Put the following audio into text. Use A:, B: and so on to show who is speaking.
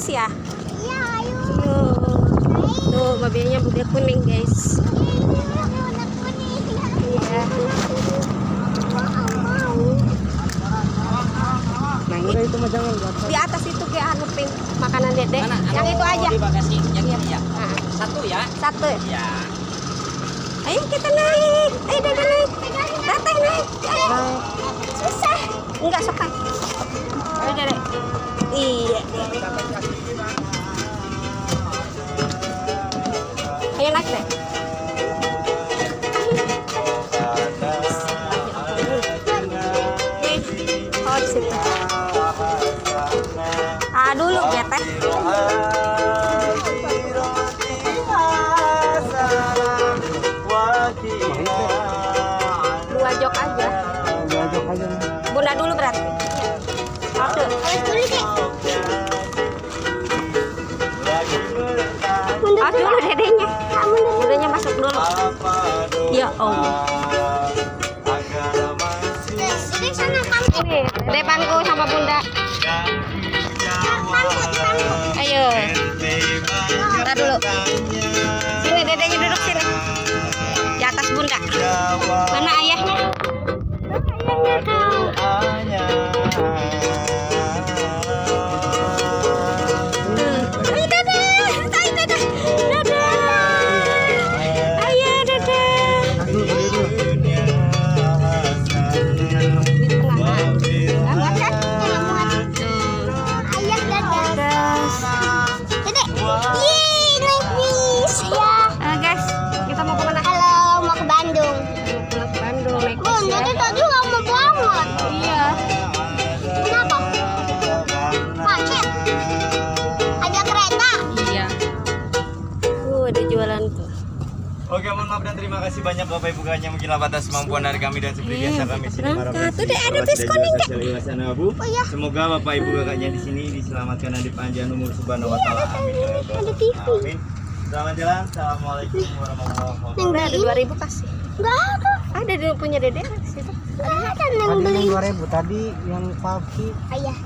A: atas ya?
B: Iya, ayo.
A: Tuh, mobilnya udah kuning, guys.
B: Udah kuning.
A: Iya.
C: Udah itu mah jangan di atas.
A: Di atas itu kayak anu pink makanan Dedek.
D: Mana?
A: Yang itu aja.
D: Di bagasi yang ini ya.
A: Nah,
D: Satu ya.
A: satu.
D: Ya.
A: Ayo kita naik. Ayo Dedek naik. Teteh naik. Ayo. Susah. Enggak suka. Ayo Dedek. Iya. Ayo naik deh. Oh, di situ. Dulu ya teh. Dua jok aja.
C: Dua jok aja.
A: Bunda dulu berarti. Satu. Dulu dedenya. Dedenya masuk dulu. Ya Allah. Ini dede pangku sama bunda. Ayo. Ntar dulu. Sini dedenya duduk sini. Di atas bunda. Mana ayahnya? Ayahnya kau. Ayo dadah. Ayo dadah. Dadah. Ayo dadah. Di tengah. Amat kan?
B: Ayah dadah. Dedek. Yeay, naik bis. Ya.
A: Guys, kita mau kemana?
B: Halo, mau ke Bandung.
A: Mau ke Bandung naik bis
B: Bun,
A: ya.
B: jadi tadi lama banget.
A: Iya.
B: Kenapa? Macet. Ada kereta.
A: Iya. Ada jualan tuh.
E: Oke, mohon maaf dan terima kasih banyak Bapak Ibu hanya mungkin batas kemampuan dari kami dan seperti biasa kami sini para
A: berangkat. Tuh, deh, ada bis kuning, Kak.
B: iya.
E: Semoga Bapak Ibu kakaknya di sini diselamatkan dan dipanjang umur subhanahu wa taala. Amin.
B: Ada TV.
E: Amin. Selamat jalan. Assalamualaikum warahmatullahi wabarakatuh.
A: Udah ada 2.000 kasih.
B: Enggak ada.
A: Ada dulu punya Dede di situ.
B: Enggak ada yang
C: Tadi
B: beli.
C: yang 2000 tadi yang pagi.
B: Ayah.